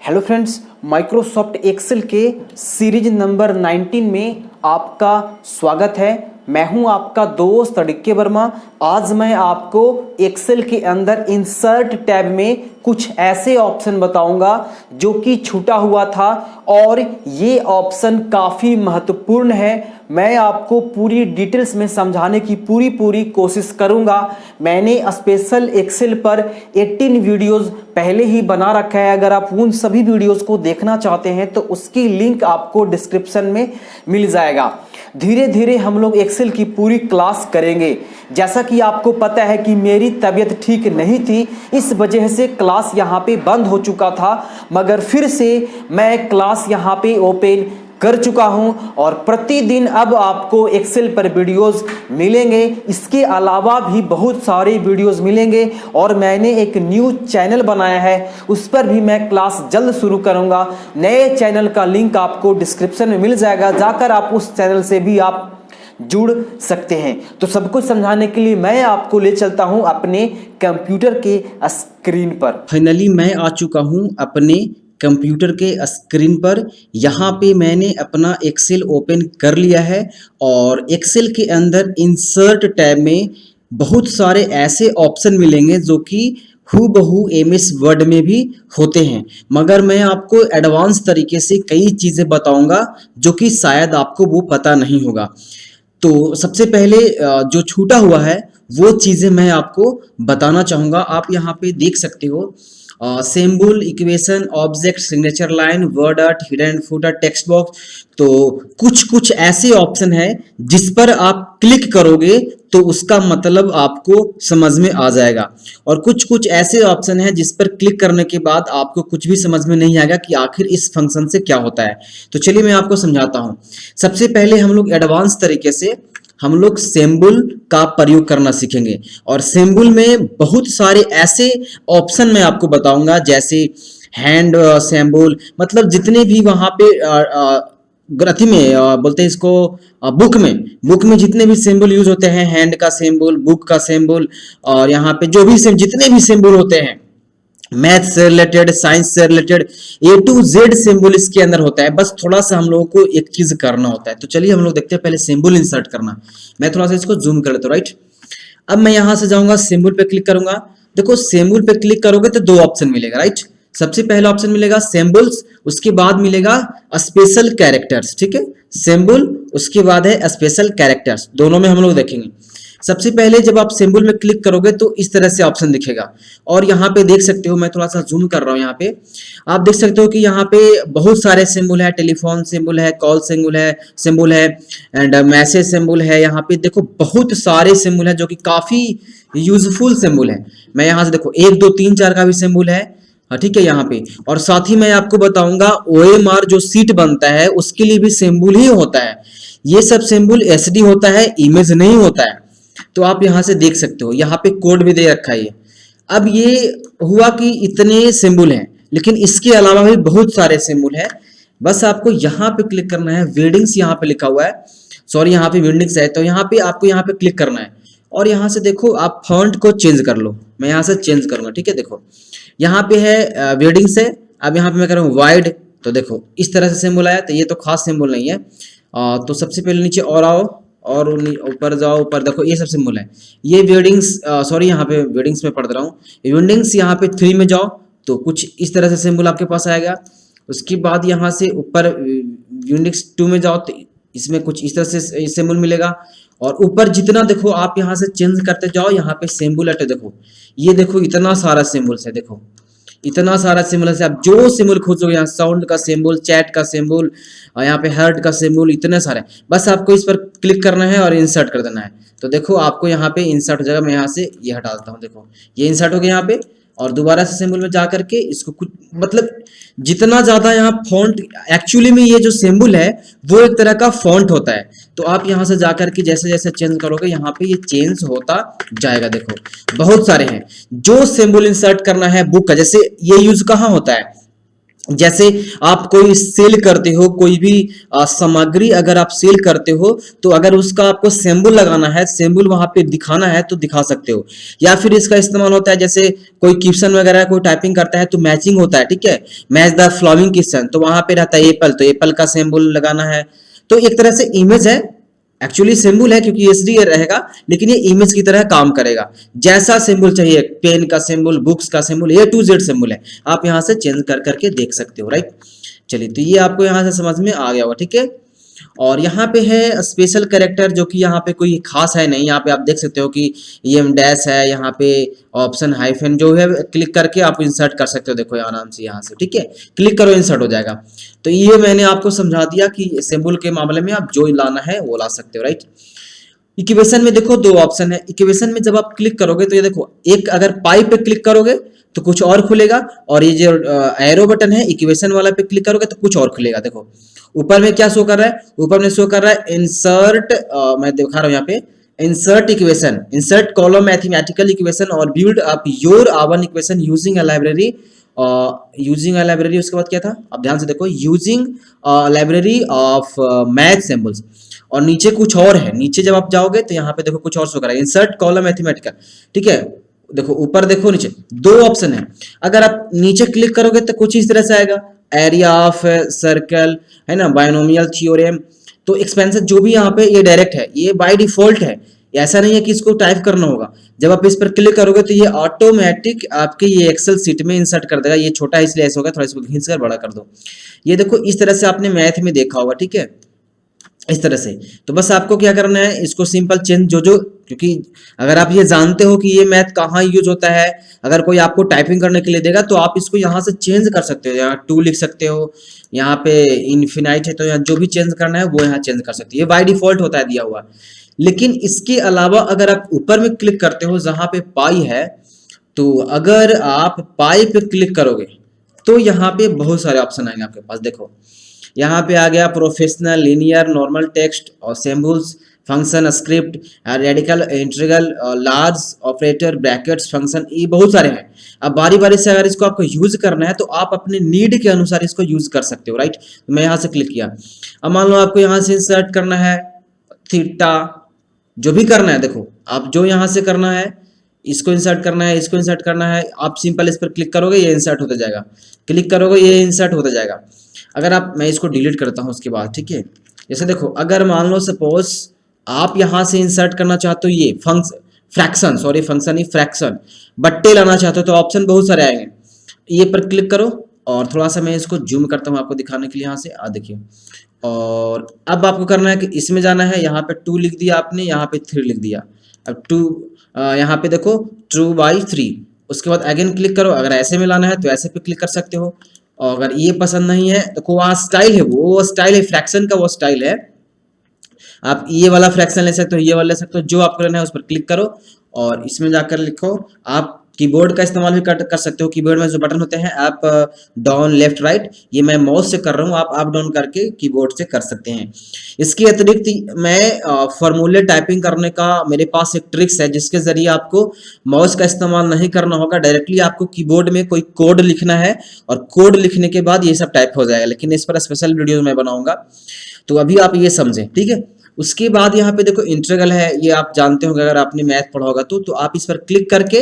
Hello friends, Microsoft Excel के series number 19 में आपका स्वागत है। मैं हूं आपका दोस्त अडिक्य वर्मा। आज मैं आपको एक्सेल के अंदर इंसर्ट टैब में कुछ ऐसे ऑप्शन बताऊंगा जो कि छूटा हुआ था और ये ऑप्शन काफ़ी महत्वपूर्ण है। मैं आपको पूरी डिटेल्स में समझाने की पूरी कोशिश करूंगा। मैंने स्पेशल एक्सेल पर 18 वीडियोस पहले ही बना रखा है। अगर आप उन सभी वीडियोस को देखना चाहते हैं तो उसकी लिंक आपको डिस्क्रिप्शन में मिल जाएगा। धीरे धीरे हम लोग एक्सेल की पूरी क्लास करेंगे। जैसा कि आपको पता है कि मेरी तबीयत ठीक नहीं थी, इस वजह से क्लास यहाँ पे बंद हो चुका था, मगर फिर से मैं क्लास यहाँ पे ओपन कर चुका हूं और प्रतिदिन अब आपको एक्सेल पर वीडियोस मिलेंगे। इसके अलावा भी बहुत सारे वीडियोस मिलेंगे और मैंने एक न्यू चैनल बनाया है, उस पर भी मैं क्लास जल्द शुरू करूंगा। नए चैनल का लिंक आपको डिस्क्रिप्शन में मिल जाएगा, जाकर आप उस चैनल से भी आप जुड़ सकते हैं। तो सब कुछ समझाने के लिए मैं आपको ले चलता हूं अपने कंप्यूटर के स्क्रीन पर। फाइनली मैं आ चुका हूं अपने कंप्यूटर के स्क्रीन पर। यहाँ पे मैंने अपना एक्सेल ओपन कर लिया है और एक्सेल के अंदर इंसर्ट टैब में बहुत सारे ऐसे ऑप्शन मिलेंगे जो कि हूबहू एमएस वर्ड में भी होते हैं, मगर मैं आपको एडवांस तरीके से कई चीज़ें बताऊंगा जो कि शायद आपको वो पता नहीं होगा। तो सबसे पहले जो छूटा हुआ है वो चीज़ें मैं आपको बताना चाहूँगा। आप यहाँ पे देख सकते हो symbol, equation, object, signature line, word art, hidden footer, text box. तो कुछ ऐसे ऑप्शन है जिस पर आप क्लिक करोगे तो उसका मतलब आपको समझ में आ जाएगा, और कुछ ऐसे ऑप्शन है जिस पर क्लिक करने के बाद आपको कुछ भी समझ में नहीं आएगा कि आखिर इस फंक्शन से क्या होता है। तो चलिए मैं आपको समझाता हूँ। सबसे पहले हम लोग एडवांस तरीके से हम लोग सिंबल का प्रयोग करना सीखेंगे, और सिंबल में बहुत सारे ऐसे ऑप्शन मैं आपको बताऊंगा, जैसे हैंड सिंबल, मतलब जितने भी वहां पे ग्रंथि में बोलते हैं इसको, बुक में जितने भी सिंबल यूज होते हैं, हैंड का सिंबल, बुक का सिंबल, और यहाँ पे जो भी जितने भी सिंबल होते हैं मैथ से रिलेटेड, साइंस से related, A to Z symbol इसके अंदर होता है। बस थोड़ा सा हम लोगों को एक चीज करना होता है। तो चलिए हम लोग देखते हैं पहले सिंबल इंसर्ट करना। मैं थोड़ा सा इसको जूम कर लेता हूँ, राइट। अब मैं यहां से जाऊंगा, सिंबल पे क्लिक करूंगा। देखो सिंबल पे क्लिक करोगे तो दो ऑप्शन मिलेगा, राइट। सबसे पहला ऑप्शन मिलेगा सिंबल्स, उसके बाद मिलेगा स्पेशल कैरेक्टर्स, ठीक है। सिंबल, उसके बाद है स्पेशल कैरेक्टर्स, दोनों में हम लोग देखेंगे। सबसे पहले जब आप सिंबल में क्लिक करोगे तो इस तरह से ऑप्शन दिखेगा, और यहाँ पे देख सकते हो, मैं थोड़ा सा जूम कर रहा हूँ। यहाँ पे आप देख सकते हो कि यहाँ पे बहुत सारे सिंबल है। टेलीफोन सिंबल है, कॉल सिंबल है एंड मैसेज सिंबल है। यहाँ पे देखो बहुत सारे सिंबल है जो कि काफी यूजफुल सिंबल है। मैं यहाँ से देखो 1 2 3 4 का भी सिंबल है, हाँ ठीक है यहाँ पे। और साथ ही मैं आपको बताऊंगा OMR जो सीट बनता है उसके लिए भी सिंबल ही होता है। ये सब सिंबल SD होता है, इमेज नहीं होता है। तो आप यहां से देख सकते हो, यहाँ पे कोड भी दे रखा है। अब ये हुआ कि इतने सिंबल हैं, लेकिन इसके अलावा भी बहुत सारे सिंबल हैं। बस आपको यहाँ पे क्लिक करना है। वेडिंग्स यहाँ पे लिखा हुआ है, सॉरी यहाँ पे वेडिंग्स है, तो यहाँ पे आपको यहाँ पे क्लिक करना है और यहाँ से देखो आप फॉन्ट को चेंज कर लो। मैं यहाँ से चेंज करूंगा, ठीक है। देखो यहाँ पे है वेडिंग्स है, अब यहाँ पे मैं कर रहा हूँ वाइड, तो देखो इस तरह से सिंबल आया। तो ये तो खास सिंबल नहीं है। तो सबसे पहले नीचे और आओ और ऊपर जाओ, ऊपर देखो ये सब सिंबल है। ये वेडिंग्स, सॉरी यहाँ पे वेडिंग्स में पढ़ रहा हूँ। वेडिंग्स यहाँ पे 3 में जाओ तो कुछ इस तरह से सिंबल आपके पास आएगा। उसके बाद यहाँ से ऊपर वेडिंग्स 2 में जाओ तो इसमें कुछ इस तरह से सिंबल मिलेगा। और ऊपर जितना देखो आप यहाँ से चेंज करते जाओ, यहाँ पे सिंबल है। देखो ये देखो इतना सारा सिंबल्स है, देखो इतना सारा सिंबल है। आप जो सिंबल खोजोगे, यहाँ साउंड का सिंबल, चैट का सिंबल, यहाँ पे हार्ट का सिंबल, इतने सारे। बस आपको इस पर क्लिक करना है और इंसर्ट कर देना है। तो देखो आपको यहाँ पे इंसर्ट हो जाएगा। मैं यहाँ से ये हटा देता हूँ, देखो ये इंसर्ट हो गया यहाँ पे। और दोबारा से सिंबल में जा करके इसको कुछ, मतलब जितना ज्यादा यहाँ फॉन्ट, एक्चुअली में ये जो सिंबल है वो एक तरह का फॉन्ट होता है। तो आप यहाँ से जाकर के जैसे जैसे चेंज करोगे यहाँ पे ये चेंज होता जाएगा। देखो बहुत सारे हैं। जो सिंबल इंसर्ट करना है बुक का, जैसे ये यूज कहाँ होता है, जैसे आप कोई सेल करते हो, कोई भी सामग्री अगर आप सेल करते हो, तो अगर उसका आपको सिंबल लगाना है, सिंबल वहां पे दिखाना है तो दिखा सकते हो। या फिर इसका इस्तेमाल होता है जैसे कोई क्वेश्चन वगैरह कोई टाइपिंग करता है तो मैचिंग होता है, ठीक है, मैच द फॉलोइंग क्वेश्चन, तो वहां पे रहता है एप्पल, तो एप्पल का सिंबल लगाना है। तो एक तरह से इमेज है, एक्चुअली सिंबल है क्योंकि एसडी रहेगा, लेकिन ये इमेज की तरह काम करेगा। जैसा सिंबल चाहिए, पेन का सिंबल, बुक्स का symbol, A to Z symbol है, आप यहाँ से चेंज कर करके देख सकते हो, राइट। चलिए, तो ये आपको यहाँ से समझ में आ गया होगा, ठीक है। और यहाँ पे है स्पेशल कैरेक्टर, जो कि यहाँ पे कोई खास है नहीं। यहाँ पे आप देख सकते हो कि ये डैश है, यहाँ पे ऑप्शन हाइफन जो है, क्लिक करके आप इंसर्ट कर सकते हो। देखो आराम से यहाँ से, ठीक है, क्लिक करो इंसर्ट हो जाएगा। तो ये मैंने आपको समझा दिया कि सिंबल के मामले में आप जो लाना है वो ला सकते हो, राइट। इक्वेशन में देखो दो ऑप्शन है। इक्वेशन में जब आप क्लिक करोगे तो ये देखो, एक अगर पाई पे क्लिक करोगे तो कुछ और खुलेगा, और ये जो एरो बटन है इक्वेशन वाला पे क्लिक करोगे तो कुछ और खुलेगा। देखो ऊपर में क्या शो कर रहा है, ऊपर में शो कर रहा है इंसर्ट, मैं दिखा रहा हूँ यहाँ पे, insert equation, insert column mathematical equation और बिल्ड अप योर आवन equation using a library, using a library, उसके बाद क्या था अब ध्यान से देखो, using library of math symbols, और नीचे कुछ और है। नीचे जब आप जाओगे तो यहाँ पे देखो कुछ और शो कर रहा है, इंसर्ट कॉलम मैथमेटिकल, ठीक है। देखो ऊपर देखो, नीचे दो ऑप्शन है। अगर आप नीचे क्लिक करोगे तो कुछ इस तरह से आएगा, एरिया ऑफ सर्कल, है ना, बायनोमियल थ्योरम। तो एक्सपेंशन जो भी यहाँ पे ये डायरेक्ट है, ये बाय डिफॉल्ट है, ऐसा नहीं है कि इसको टाइप करना होगा। जब आप इस पर क्लिक करोगे तो ये ऑटोमेटिक आपके ये एक्सेल सीट में इंसर्ट कर देगा। ये छोटा है इसलिए ऐसा होगा, थोड़ा इसको खींच कर बड़ा कर दो। ये देखो इस तरह से आपने मैथ में देखा होगा, ठीक है, इस तरह से। तो बस आपको क्या करना है, इसको सिंपल चेंज जो क्योंकि अगर आप ये जानते हो कि ये मैथ कहाँ यूज होता है, अगर कोई आपको टाइपिंग करने के लिए देगा तो आप इसको यहाँ से चेंज कर सकते हो। यहाँ 2 लिख सकते हो, यहाँ पे इन्फिनाइट है तो यहाँ जो भी चेंज करना है वो यहाँ चेंज कर सकते हो। ये बाय डिफॉल्ट होता है दिया हुआ। लेकिन इसके अलावा अगर आप ऊपर में क्लिक करते हो जहाँ पे पाई है, तो अगर आप पाई पे क्लिक करोगे तो यहाँ पे बहुत सारे ऑप्शन आएंगे आपके पास। देखो यहाँ पे आ गया प्रोफेशनल, लीनियर, नॉर्मल टेक्स्ट और symbols, function, script, radical, integral, large, operator, brackets, function, ये बहुत सारे हैं। अब बारी बारी से अगर इसको आपको यूज करना है तो आप अपने नीड के अनुसार इसको यूज कर सकते हो, राइट। तो मैं यहाँ से क्लिक किया। अब मान लो आपको यहाँ से इंसर्ट करना है थीटा, जो भी करना है, देखो आप जो यहाँ से करना है, इसको इंसर्ट करना है, इसको इंसर्ट करना है, आप सिंपल इस पर क्लिक करोगे ये इंसर्ट होता जाएगा, क्लिक करोगे ये इंसर्ट होता जाएगा। अगर आप, मैं इसको डिलीट करता हूँ उसके बाद, ठीक है। जैसे देखो अगर मान लो सपोज आप यहाँ से इंसर्ट करना चाहते हो ये फ्रैक्शन, सॉरी फंक्शन नहीं फ्रैक्शन, बट्टे लाना चाहते हो तो ऑप्शन बहुत सारे आएंगे। ये पर क्लिक करो, और थोड़ा सा मैं इसको जूम करता हूँ आपको दिखाने के लिए, यहाँ से देखिए। और अब आपको करना है कि इसमें जाना है, यहाँ पे 2 लिख दिया आपने, यहाँ पे 3 लिख दिया। अब 2 यहाँ पे देखो 2/3, उसके बाद अगेन क्लिक करो। अगर ऐसे में लाना है तो ऐसे पे क्लिक कर सकते हो, और अगर ये पसंद नहीं है तो वहाँ स्टाइल है, वो स्टाइल है फ्रैक्शन का, वो स्टाइल है। आप ये वाला फ्रैक्शन ले सकते हो, ये वाला ले सकते हो, जो आपको लेना है उस पर क्लिक करो और इसमें जाकर लिखो। आप कीबोर्ड का इस्तेमाल भी कर सकते हो। कीबोर्ड में जो बटन होते हैं अप डाउन लेफ्ट राइट, ये मैं माउस से कर रहा हूँ, आप अप डाउन करके कीबोर्ड से कर सकते हैं। इसके अतिरिक्त मैं फॉर्मूले टाइपिंग करने का मेरे पास एक ट्रिक्स है, जिसके जरिए आपको माउस का इस्तेमाल नहीं करना होगा। डायरेक्टली आपको कीबोर्ड में कोई कोड लिखना है और कोड लिखने के बाद ये सब टाइप हो जाएगा, लेकिन इस पर स्पेशल वीडियो मैं बनाऊंगा, तो अभी आप ये समझें, ठीक है। उसके बाद यहाँ पे देखो इंटीग्रल है, ये आप जानते होंगे अगर आपने मैथ पढ़ा होगा तो आप इस पर क्लिक करके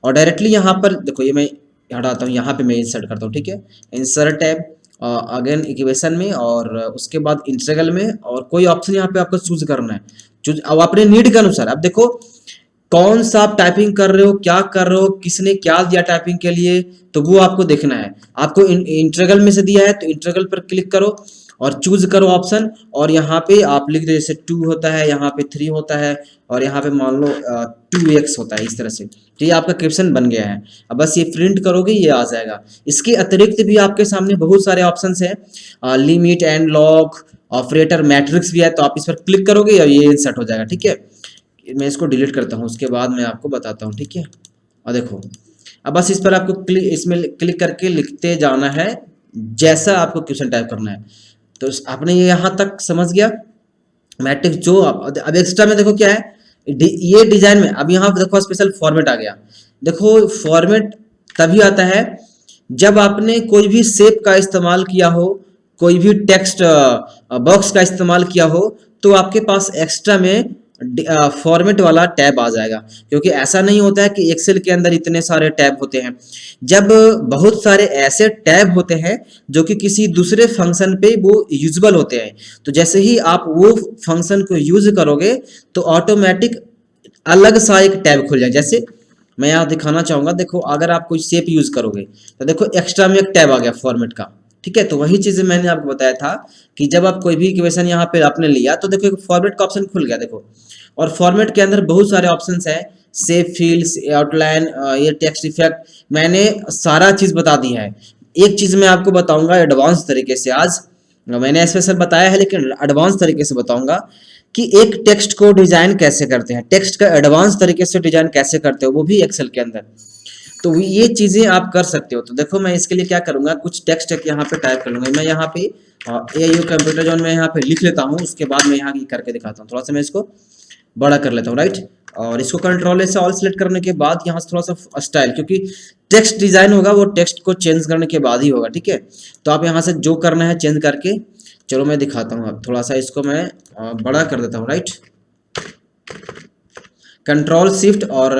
और डायरेक्टली यहाँ पर देखो, ये मैं हटाता हूँ, यहाँ पे मैं इंसर्ट करता हूँ, ठीक है। इंसर्ट टैब, अगेन इक्वेशन में, और उसके बाद इंटीग्रल में, और कोई ऑप्शन यहाँ पे आपको चूज करना है, चूज अब अपने नीड के अनुसार। अब देखो कौन सा आप टाइपिंग कर रहे हो, क्या कर रहे हो, किसने क्या दिया टाइपिंग के लिए, तो वो आपको देखना है। आपको इंटीग्रल में से दिया है तो इंटीग्रल पर क्लिक करो और चूज करो ऑप्शन, और यहाँ पे आप लिख दो, जैसे 2 होता है, यहाँ पे 3 होता है, और यहाँ पे मान लो 2x होता है, इस तरह से। तो ये आपका क्वेश्चन बन गया है। अब बस ये प्रिंट करोगे ये आ जाएगा। इसके अतिरिक्त भी आपके सामने बहुत सारे ऑप्शन हैं, limit and log, operator, matrix भी है, तो आप इस पर क्लिक करोगे और ये इंसर्ट हो जाएगा, ठीक है। मैं इसको डिलीट करता हूँ, उसके बाद मैं आपको बताता हूँ, ठीक है। और देखो अब बस इस पर आपको इसमें क्लिक करके लिखते जाना है जैसा आपको क्वेश्चन टाइप करना है। तो आपने ये यहाँ तक समझ गया मैट्रिक्स जो अब एक्स्ट्रा में देखो क्या है, ये डिजाइन में अब यहाँ देखो स्पेशल फॉर्मेट आ गया। देखो फॉर्मेट तभी आता है जब आपने कोई भी शेप का इस्तेमाल किया हो, कोई भी टेक्स्ट बॉक्स का इस्तेमाल किया हो, तो आपके पास एक्स्ट्रा में फॉर्मेट वाला टैब आ जाएगा। क्योंकि ऐसा नहीं होता है कि एक्सेल के अंदर इतने सारे टैब होते हैं। जब बहुत सारे ऐसे टैब होते हैं जो कि किसी दूसरे फंक्शन पे वो यूजेबल होते हैं, तो जैसे ही आप वो फंक्शन को यूज करोगे तो ऑटोमेटिक अलग सा एक टैब खुल जाए। जैसे मैं यहाँ दिखाना चाहूंगा, देखो अगर आप कोई शेप यूज करोगे तो देखो एक्स्ट्रा में एक टैब आ गया फॉर्मेट का, ठीक है। तो वही चीजें मैंने आपको बताया था कि जब आप कोई भी इक्वेशन यहाँ पे आपने लिया तो देखो एक फॉर्मेट का ऑप्शन खुल गया देखो। और फॉर्मेट के अंदर बहुत सारे ऑप्शंस हैं, शेप, फील्ड्स, आउटलाइन, ये टेक्स्ट इफेक्ट, मैंने सारा चीज बता दी है। एक चीज मैं आपको बताऊंगा एडवांस तरीके से, आज मैंने स्पेशल बताया है लेकिन एडवांस तरीके से बताऊंगा कि एक टेक्स्ट को डिजाइन कैसे करते हैं, टेक्स्ट का एडवांस तरीके से डिजाइन कैसे करते हो, वो भी एक्सेल के अंदर। तो ये चीजें आप कर सकते हो। तो देखो मैं इसके लिए क्या करूंगा, कुछ टेक्स्ट यहाँ पे टाइप कर लूंगा। मैं यहाँ पे AU कंप्यूटर जोन में यहाँ पे लिख लेता हूँ, उसके बाद मैं यहाँ की करके दिखाता हूँ। थोड़ा सा मैं इसको बड़ा कर लेता हूँ, राइट। और इसको कंट्रोल से ऑल सेलेक्ट करने के बाद यहाँ से थोड़ा सा स्टाइल, क्योंकि टेक्स्ट डिजाइन होगा वो टेक्स्ट को चेंज करने के बाद ही होगा, ठीक है। तो आप यहाँ से जो करना है चेंज करके, चलो मैं दिखाता हूँ। अब थोड़ा सा इसको मैं बड़ा कर देता हूँ, राइट। कंट्रोल शिफ्ट, और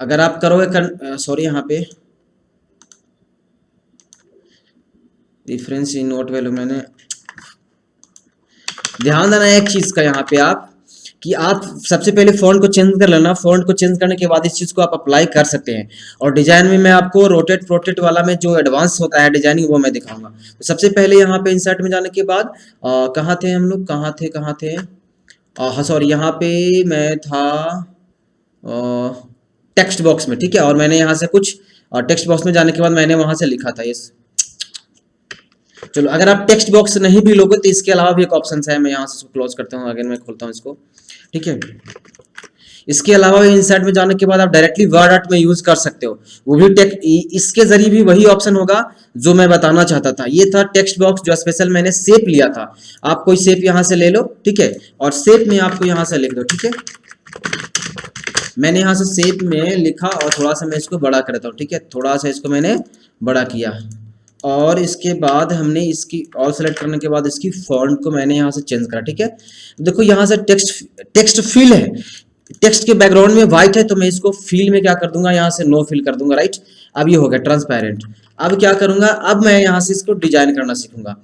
अगर आप करोगे सॉरी यहाँ पे डिफरेंस इन नोट वैल्यू, मैंने ध्यान देना है एक चीज का यहाँ पे आप, कि आप सबसे पहले फॉन्ट को चेंज कर लेना। फॉन्ट को चेंज करने के बाद इस चीज को आप अप्लाई कर सकते हैं। और डिजाइन में मैं आपको रोटेट प्रोटेट वाला में जो एडवांस होता है डिजाइनिंग, वो मैं दिखाऊंगा। तो सबसे पहले यहाँ पे इंसर्ट में जाने के बाद कहाँ थे हम लोग, कहाँ थे हाँ सॉरी, यहाँ पे मैं था टेक्स्ट बॉक्स में, ठीक है। और मैंने यहाँ से कुछ टेक्स्ट बॉक्स में जाने के बाद मैंने वहां से लिखा था ये। चलो अगर आप टेक्स्ट बॉक्स नहीं भी लोगे तो इसके अलावा भी एक ऑप्शन है, मैं यहाँ से इसको क्लोज करता हूँ, अगर मैं खोलता हूँ इसको, ठीक है। इसके अलावा इंसर्ट में जाने के बाद आप डायरेक्टली वर्ड आर्ट में यूज कर सकते हो, वो भी इसके जरिए भी वही ऑप्शन होगा जो मैं बताना चाहता था। ये था टेक्स्ट बॉक्स जो स्पेशल मैंने शेप लिया था। आप कोई शेप यहाँ से ले लो, ठीक है, और शेप में आपको यहाँ से लिख दो, ठीक है। मैंने यहाँ से शेप में लिखा और थोड़ा सा मैं इसको बड़ा कर देता हूँ, ठीक है। थोड़ा सा इसको मैंने बड़ा किया और इसके बाद हमने इसकी ऑल सेलेक्ट करने के बाद इसकी फॉन्ट को मैंने यहाँ से चेंज करा, ठीक है। देखो यहाँ से टेक्स्ट फिल है, टेक्स्ट के बैकग्राउंड में व्हाइट है, तो मैं इसको फिल में क्या कर दूंगा, यहाँ से नो फिल कर दूंगा, राइट। अब ये हो गया ट्रांसपेरेंट। अब क्या करूंगा, अब मैं यहाँ से इसको डिजाइन करना सीखूंगा।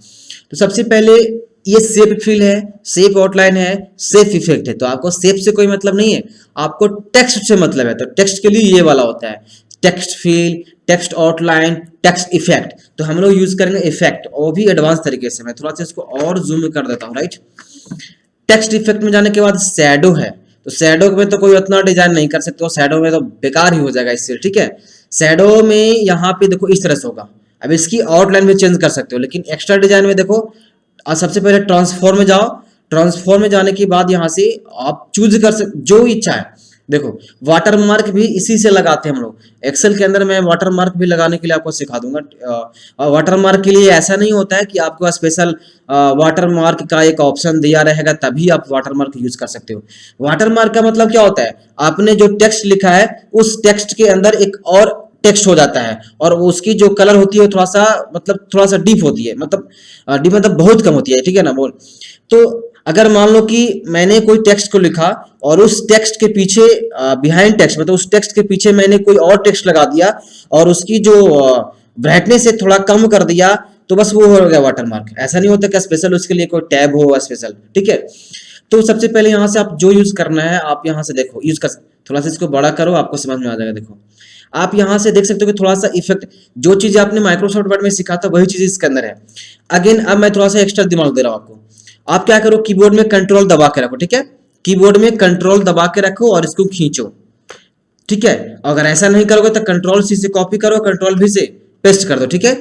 तो सबसे पहले ये शेप फिल है, शेप आउटलाइन है, शेप इफेक्ट है। तो आपको शेप से कोई मतलब नहीं है, आपको टेक्स्ट से मतलब है। तो टेक्स्ट के लिए ये वाला होता है, text fill, text outline, text effect. तो हम लोग यूज करेंगे इफेक्ट, और भी एडवांस तरीके से। मैं थोड़ा सा इसको और जूम कर देता हूँ, राइट। टेक्स्ट इफेक्ट में जाने के बाद शैडो है, तो शैडो में तो कोई उतना डिजाइन नहीं कर सकते हो, शैडो में तो बेकार ही हो जाएगा इससे, ठीक है। शैडो में यहाँ पे देखो इस तरह से होगा। अब इसकी आउटलाइन में चेंज कर सकते हो, लेकिन एक्स्ट्रा डिजाइन में देखो सबसे पहले ट्रांसफॉर्म में जाओ। ट्रांसफॉर्म में जाने के बाद यहाँ से आप चूज कर सकते जो इच्छा है। देखो वाटर मार्क भी इसी से लगाते हैं हम लोग एक्सेल के अंदर। मैं वाटर मार्क भी लगाने के लिए आपको सिखा दूंगा। वाटर मार्क के लिए ऐसा नहीं होता है कि आपको स्पेशल वाटर मार्क का एक ऑप्शन दिया रहेगा तभी आप वाटर मार्क यूज कर सकते हो। वाटर मार्क का मतलब क्या होता है, आपने जो टेक्स्ट लिखा है उस टेक्स्ट के अंदर एक और टेक्स्ट हो जाता है, और उसकी जो कलर होती है थोड़ा सा डीप होती है, मतलब डीप मतलब बहुत कम होती है, ठीक है ना बोल। तो अगर मान लो कि मैंने कोई टेक्स्ट को लिखा और उस टेक्स्ट के पीछे बिहाइंड टेक्स्ट, मतलब उस टेक्स्ट के पीछे मैंने कोई और टेक्स्ट लगा दिया और उसकी जो ब्राइटनेस है थोड़ा कम कर दिया, तो बस वो हो गया वाटरमार्क। ऐसा नहीं होता कि स्पेशल उसके लिए कोई टैब हो स्पेशल, ठीक है। तो सबसे पहले यहाँ से आप जो यूज करना है आप यहाँ से देखो यूज कर, थोड़ा सा इसको बड़ा करो आपको समझ में आ जाएगा। देखो आप यहाँ से देख सकते हो कि थोड़ा सा इफेक्ट, जो चीज आपने माइक्रोसॉफ्ट वर्ड में सीखा था वही चीज इसके अंदर है। अगेन अब मैं थोड़ा सा एक्स्ट्रा दिमाग दे रहा हूँ आपको। आप क्या करो, कीबोर्ड में कंट्रोल दबा के रखो, ठीक है। कीबोर्ड में कंट्रोल दबा के रखो और इसको खींचो, ठीक है। अगर ऐसा नहीं करोगे तो कंट्रोल सी से कॉपी करो, कंट्रोल भी से पेस्ट कर दो, ठीक है।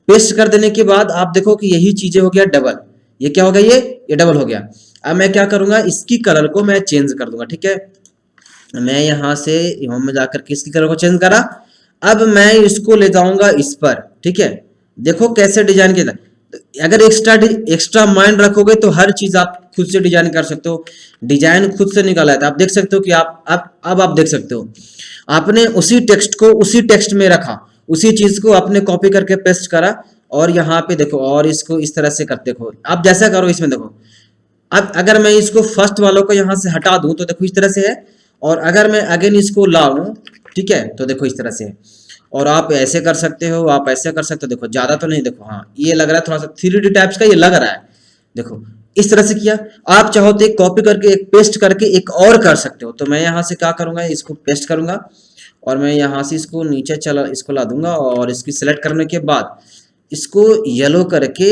पेस्ट कर देने के बाद आप देखो कि यही चीजें हो गया डबल। ये क्या हो गया, ये डबल हो गया। अब मैं क्या करूंगा, इसकी कलर को मैं चेंज कर दूंगा, ठीक है। मैं यहाँ से होम में जाकर के इसकी कलर को चेंज करा। अब मैं इसको ले जाऊंगा इस पर, ठीक है। देखो कैसे डिजाइन किया। अगर एक्स्ट्रा माइंड रखोगे तो हर चीज आप खुद से डिजाइन कर सकते हो। डिजाइन खुद से निकाला है। आप देख सकते हो कि अब आप देख सकते हो आपने उसी टेक्स्ट को उसी टेक्स्ट में रखा उसी चीज को आपने कॉपी करके पेस्ट करा और यहाँ पे देखो और इसको इस तरह से करते देखो। आप जैसा करो इसमें देखो, अब अगर मैं इसको फर्स्ट वालों को यहाँ से हटा दूं तो देखो इस तरह से है, और अगर मैं अगेन इसको लाऊं, ठीक है, तो देखो इस तरह से है। और आप ऐसे कर सकते हो, आप ऐसे कर सकते हो, देखो ज्यादा तो नहीं, देखो हाँ ये लग रहा है थोड़ा सा 3D टाइप्स का ये लग रहा है, देखो इस तरह से किया। आप चाहो तो एक कॉपी करके एक पेस्ट करके एक और कर सकते हो। तो मैं यहाँ से क्या करूंगा, इसको पेस्ट करूंगा और मैं यहाँ से इसको नीचे चला इसको ला दूंगा और इसकी सेलेक्ट करने के बाद इसको येलो करके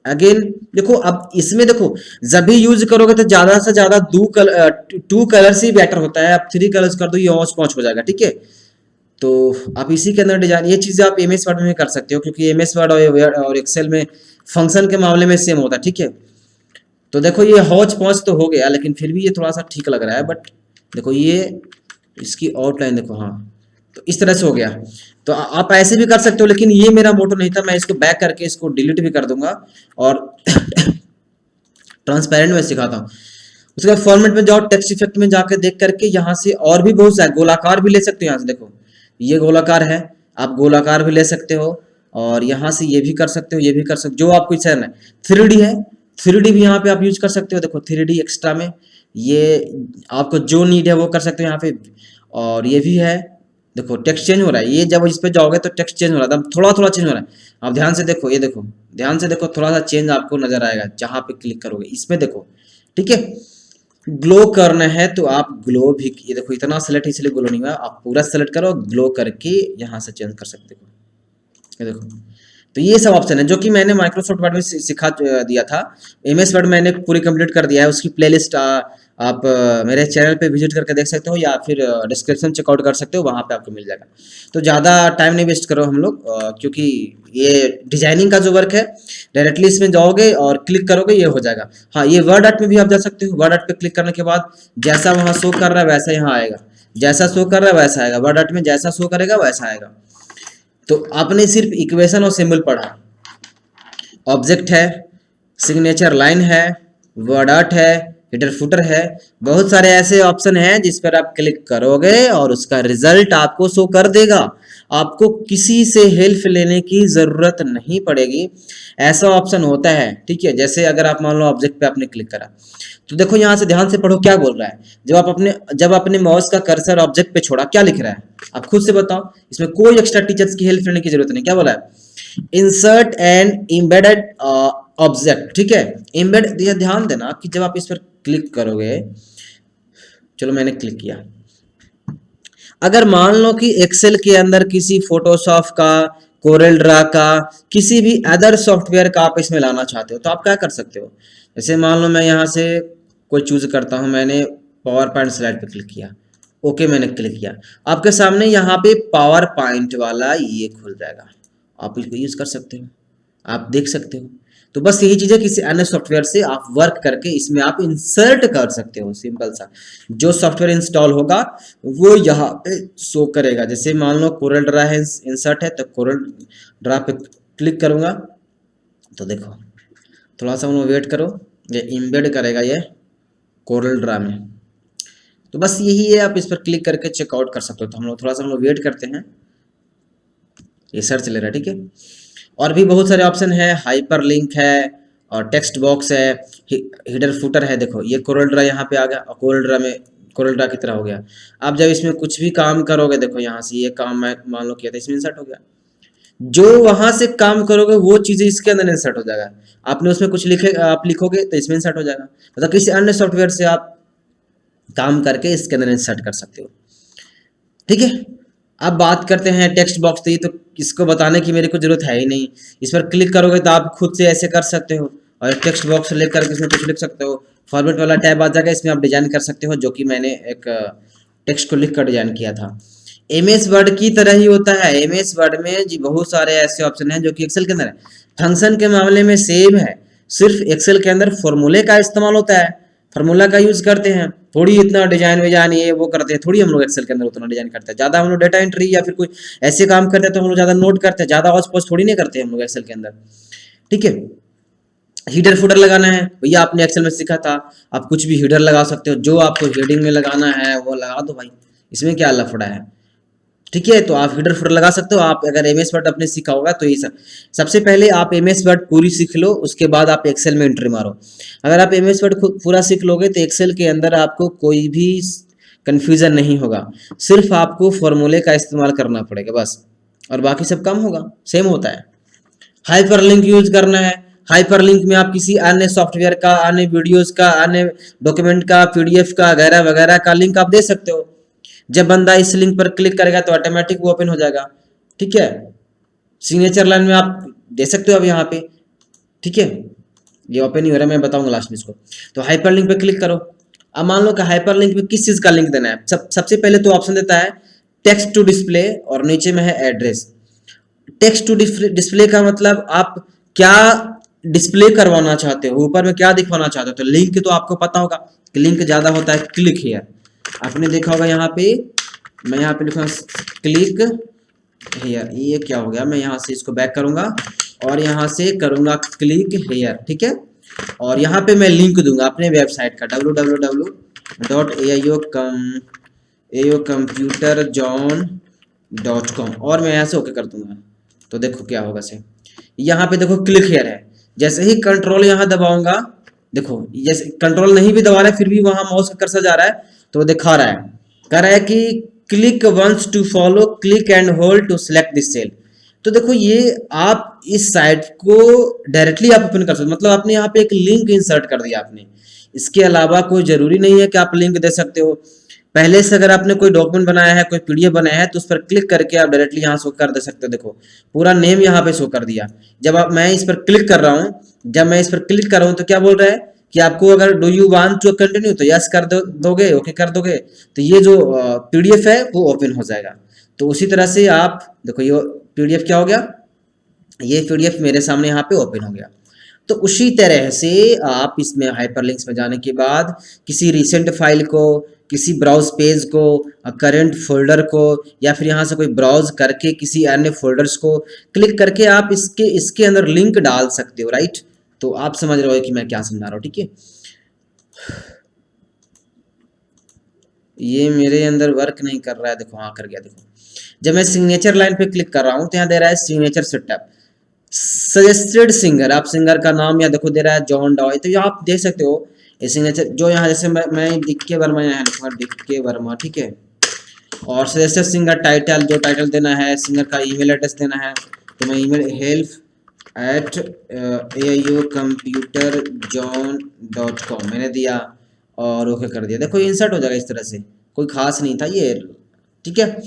अगेन देखो। अब इसमें देखो जब भी यूज करोगे तो ज्यादा से ज्यादा 2 कलर्स ही बेटर होता है। आप 3 कलर्स कर दो ये हौच पौच हो जाएगा, ठीक है। तो आप इसी के अंदर डिजाइन, ये चीजें आप एमएस वर्ड में कर सकते हो क्योंकि एमएस वर्ड और एक्सेल में फंक्शन के मामले में सेम होता है, ठीक है। तो देखो ये हौच पौच तो हो गया लेकिन फिर भी ये थोड़ा सा ठीक लग रहा है, बट देखो ये इसकी आउटलाइन देखो, हाँ तो इस तरह से हो गया। तो आप ऐसे भी कर सकते हो लेकिन ये मेरा मोटो नहीं था, मैं इसको बैक करके इसको डिलीट भी कर दूंगा और ट्रांसपेरेंट में सिखाता हूँ। उसके बाद फॉर्मेट में जाओ, टेक्स्ट इफेक्ट में जाकर देख करके यहाँ से और भी बहुत सारे गोलाकार भी ले सकते हो। यहाँ से देखो ये गोलाकार है, आप गोलाकार भी ले सकते हो और यहाँ से ये भी कर सकते हो, ये भी कर सकते हो, जो आपको इच्छा है। 3D है, 3D भी यहाँ पे आप यूज कर सकते हो। देखो 3D एक्स्ट्रा में ये आपको जो नीड है वो कर सकते हो यहाँ पे। और ये भी है, देखो टेक्स्ट चेंज हो रहा है, ये जब इस पे जाओगे तो टेक्स्ट चेंज हो रहा है, थोड़ा थोड़ा चेंज हो रहा है। आप ध्यान से देखो, ये देखो ध्यान से देखो, थोड़ा सा चेंज आपको नजर आएगा जहां पे क्लिक करोगे इसमें देखो, ठीक है। ग्लो करना है तो आप ग्लो भी, ये देखो इतना सेलेक्ट इसलिए ग्लो नहीं हुआ, आप पूरा सेलेक्ट करो, ग्लो करके यहाँ से चेंज कर सकते हो, ये देखो। तो ये सब ऑप्शन है जो कि मैंने माइक्रोसॉफ्ट वर्ड में सिखा दिया था। एमएस वर्ड मैंने पूरी कंप्लीट कर दिया है, उसकी प्लेलिस्ट आप मेरे चैनल पे विजिट करके देख सकते हो या फिर डिस्क्रिप्शन चेकआउट कर सकते हो, वहाँ पे आपको मिल जाएगा। तो ज़्यादा टाइम नहीं वेस्ट करो हम लोग, क्योंकि ये डिजाइनिंग का जो वर्क है डायरेक्टली इसमें जाओगे और क्लिक करोगे ये हो जाएगा। हाँ ये वर्ड आर्ट में भी आप जा सकते हो, वर्ड आर्ट पे क्लिक करने के बाद जैसा वहाँ शो कर रहा है वैसा यहाँ आएगा, जैसा शो कर रहा है वैसा आएगा, वर्ड आर्ट में जैसा शो करेगा वैसा आएगा। तो आपने सिर्फ इक्वेशन और सिंबल पढ़ा, ऑब्जेक्ट है, सिग्नेचर लाइन है, वर्ड आर्ट है, हिडर फुटर है, बहुत सारे ऐसे ऑप्शन हैं जिस पर आप क्लिक करोगे और उसका रिजल्ट आपको शो कर देगा। आपको किसी से हेल्प लेने की जरूरत नहीं पड़ेगी, ऐसा ऑप्शन होता है, ठीक है। जैसे अगर आप मान लो ऑब्जेक्ट पे आपने क्लिक करा तो देखो यहाँ से ध्यान से पढ़ो क्या बोल रहा है। जब अपने माउस का कर्सर ऑब्जेक्ट पे छोड़ा क्या लिख रहा है, आप खुद से बताओ। इसमें कोई एक्स्ट्रा टीचर्स की हेल्प लेने की जरूरत नहीं। क्या बोला है, इंसर्ट एंड एम्बेडेड ऑब्जेक्ट, ठीक है। एम्बेड, ध्यान देना कि जब आप इस पर क्लिक करोगे, चलो मैंने क्लिक किया, अगर मान लो कि एक्सेल के अंदर किसी फोटोशॉप का, कोरेल ड्रा का, किसी भी अदर सॉफ्टवेयर का आप इसमें लाना चाहते हो तो आप क्या कर सकते हो। जैसे मान लो मैं यहाँ से कोई चूज करता हूँ, मैंने पावर पॉइंट स्लाइड पे क्लिक किया, ओके मैंने क्लिक किया, आपके सामने यहाँ पे पावर पॉइंट वाला ये खुल जाएगा, आप इसको यूज कर सकते हो, आप देख सकते हो। तो बस यही चीज है, किसी अन्य सॉफ्टवेयर से आप वर्क करके इसमें आप इंसर्ट कर सकते हो। सिंपल सा, जो सॉफ्टवेयर इंस्टॉल होगा वो यहाँ पे शो करेगा। जैसे मान लो कोरल ड्रा है, इंसर्ट है तो कोरल ड्रा पे क्लिक करूंगा तो देखो थोड़ा सा उन्हें वेट करो, ये इम्बेड करेगा ये कोरल ड्रा में। तो बस यही है, आप इस पर क्लिक करके चेकआउट कर सकते हो। तो हम लोग थोड़ा सा वेट करते हैं, ये सर्च ले रहा है, ठीक है। और भी बहुत सारे ऑप्शन है, हाइपर लिंक है और टेक्स्ट बॉक्स है, हिडर फुटर है। देखो ये कोरल ड्रा यहाँ पे आ गया और कोरल ड्रा में कोरल ड्रा की तरह हो गया। आप जब इसमें कुछ भी काम करोगे, देखो यहाँ से ये काम मैं मान लो किया था, इसमें इंसर्ट हो गया। जो वहां से काम करोगे वो चीजें इसके अंदर इंसर्ट हो जाएगा। आपने उसमें कुछ आप लिखोगे तो इसमें इंसर्ट हो जाएगा। मतलब किसी अन्य सॉफ्टवेयर से आप काम करके इसके अंदर इंसर्ट कर सकते हो, ठीक है। अब बात करते हैं टेक्स्ट बॉक्स। तो ये तो इसको बताने की मेरे को जरूरत है ही नहीं, इस पर क्लिक करोगे तो आप खुद से ऐसे कर सकते हो और टेक्स्ट बॉक्स लेकर के इसमें कुछ लिख सकते हो। फॉर्मेट वाला टैब आ जाएगा, इसमें आप डिजाइन कर सकते हो, जो कि मैंने एक टेक्स्ट को लिख कर डिजाइन किया था। एमएस वर्ड की तरह ही होता है। एमएस वर्ड में जी बहुत सारे ऐसे ऑप्शन हैं जो कि एक्सेल के अंदर है। फंक्शन के मामले में सेम है, सिर्फ एक्सेल के अंदर फॉर्मूले का इस्तेमाल होता है, फार्मूला का यूज करते हैं। थोड़ी इतना डिजाइन विजाइन ये वो करते हैं, थोड़ी हम लोग एक्सेल के अंदर उतना डिजाइन करते हैं। ज्यादा हम लोग डेटा एंट्री या फिर कोई ऐसे काम करते हैं तो हम लोग ज्यादा नोट करते हैं, ज्यादा हौच पौच थोड़ी नहीं करते हैं हम लोग एक्सेल के अंदर, ठीक है। हीडर फुटर लगाना है भैया, आपने एक्सेल में सीखा था, आप कुछ भी हीडर लगा सकते हो, जो आपको हेडिंग में लगाना है वो लगा दो भाई, इसमें क्या लफड़ा है। ठीक है। तो आप हेडर फुटर लगा सकते हो। आप अगर एमएस वर्ड आपने सीखा होगा तो ये सबसे पहले आप एमएस वर्ड पूरी सीख लो, उसके बाद आप एक्सेल में एंट्री मारो। अगर आप एमएस वर्ड पूरा सीख लोगे तो एक्सेल के अंदर आपको कोई भी कन्फ्यूज़न नहीं होगा, सिर्फ आपको फॉर्मूले का इस्तेमाल करना पड़ेगा बस, और बाकी सब काम होगा, सेम होता है। हाइपरलिंक यूज करना है। हाइपरलिंक में आप किसी अन्य सॉफ्टवेयर का, अन्य वीडियोस का, अन्य डॉक्यूमेंट का, पीडीएफ का वगैरह वगैरह का लिंक आप दे सकते हो। जब बंदा इस लिंक पर क्लिक करेगा तो ऑटोमेटिक वो ओपन हो जाएगा। ठीक है। सिग्नेचर लाइन में आप दे सकते हो अब यहाँ पे। ठीक है, ये ओपन नहीं हो रहा, मैं बताऊंगा लास्ट में इसको। तो हाइपरलिंक पे क्लिक करो। अब मान लो कि हाइपरलिंक में किस चीज का लिंक देना है। सबसे पहले तो ऑप्शन देता है टेक्स्ट टू डिस्प्ले और नीचे में है एड्रेस। टेक्स्ट टू डिस्प्ले का मतलब आप क्या डिस्प्ले करवाना चाहते हो, ऊपर में क्या दिखवाना चाहते हो। तो लिंक तो आपको पता होगा कि लिंक ज्यादा होता है क्लिक हियर, आपने देखा होगा यहाँ पे। मैं यहाँ पे लिखूंगा क्लिक हियर। ये क्या हो गया, मैं यहाँ से इसको बैक करूंगा और यहाँ से करूंगा क्लिक हियर। ठीक है, और यहाँ पे मैं लिंक दूंगा अपने वेबसाइट का www.aocomputerzone.com और मैं यहाँ से ओके कर दूंगा। तो देखो क्या होगा से, यहाँ पे देखो क्लिक हियर है। जैसे ही कंट्रोल यहाँ दबाऊंगा, देखो जैसे कंट्रोल नहीं भी दबा रहा है फिर भी वहां माउस का कर्सर जा रहा है तो वो दिखा रहा है, कह रहा है कि click once to follow, click and hold to select this cell. तो देखो ये आप इस साइट को डायरेक्टली आप ओपन कर सकते हो, मतलब आपने यहाँ पे एक लिंक इंसर्ट कर दिया आपने। इसके अलावा कोई जरूरी नहीं है कि आप लिंक दे सकते हो। पहले से अगर आपने कोई डॉक्यूमेंट बनाया है, कोई पीडीएफ बनाया है तो उस पर क्लिक करके आप डायरेक्टली यहाँ शो कर दे सकते हो। देखो पूरा नेम यहाँ पे शो कर दिया। जब मैं इस पर क्लिक कर रहा हूँ, तो क्या बोल रहा है कि आपको अगर do you want to continue तो यस कर दोगे, ओके कर दोगे, तो ये जो पीडीएफ है वो ओपन हो जाएगा। तो उसी तरह से आप देखो ये पीडीएफ क्या हो गया, ये पीडीएफ मेरे सामने यहाँ पे ओपन हो गया। तो उसी तरह से आप इसमें हाइपरलिंक्स में जाने के बाद किसी रिसेंट फाइल को, किसी ब्राउज पेज को, करंट फोल्डर को, या फिर यहाँ से कोई ब्राउज करके किसी अन्य फोल्डर्स को क्लिक करके आप इसके अंदर लिंक डाल सकते हो। राइट, तो आप समझ रहे हो कि मैं क्या समझा रहा हूँ। ठीक है, ये मेरे अंदर वर्क नहीं कर रहा है। देखो हाँ कर गया। देखो जब मैं सिग्नेचर लाइन पे क्लिक कर रहा हूँ तो यहाँ दे रहा है सिग्नेचर सेटअप, सजेस्टेड सिंगर, आप सिंगर का नाम या देखो दे रहा है जॉन डॉय। तो ये आप देख सकते हो ये सिग्नेचर जो यहाँ, जैसे मैं डीके वर्मा यहाँ लिखूंगा डीके वर्मा। ठीक है, और सजेस्टेड सिंगर टाइटल, जो टाइटल देना है, सिंगर का ईमेल एड्रेस देना है, तो मैं ईमेल help@aocomputerzone.com मैंने दिया और ओके कर दिया। देखो ये इंसर्ट हो जाएगा इस तरह से, कोई खास नहीं था ये। ठीक है,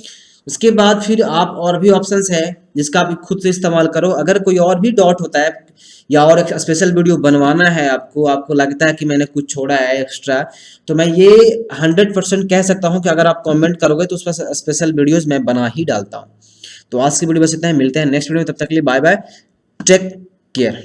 उसके बाद फिर आप और भी ऑप्शंस है जिसका आप खुद से इस्तेमाल करो। अगर कोई और भी डॉट होता है या और एक स्पेशल वीडियो बनवाना है आपको लगता है कि मैंने कुछ छोड़ा है एक्स्ट्रा, तो मैं ये 100% कह सकता हूँ कि अगर आप कमेंट करोगे तो उस पर स्पेशल वीडियोस मैं बना ही डालता हूँ। तो आज की वीडियो बस इतना है, मिलते हैं नेक्स्ट वीडियो में, तब तक के लिए बाय बाय, टेक केयर।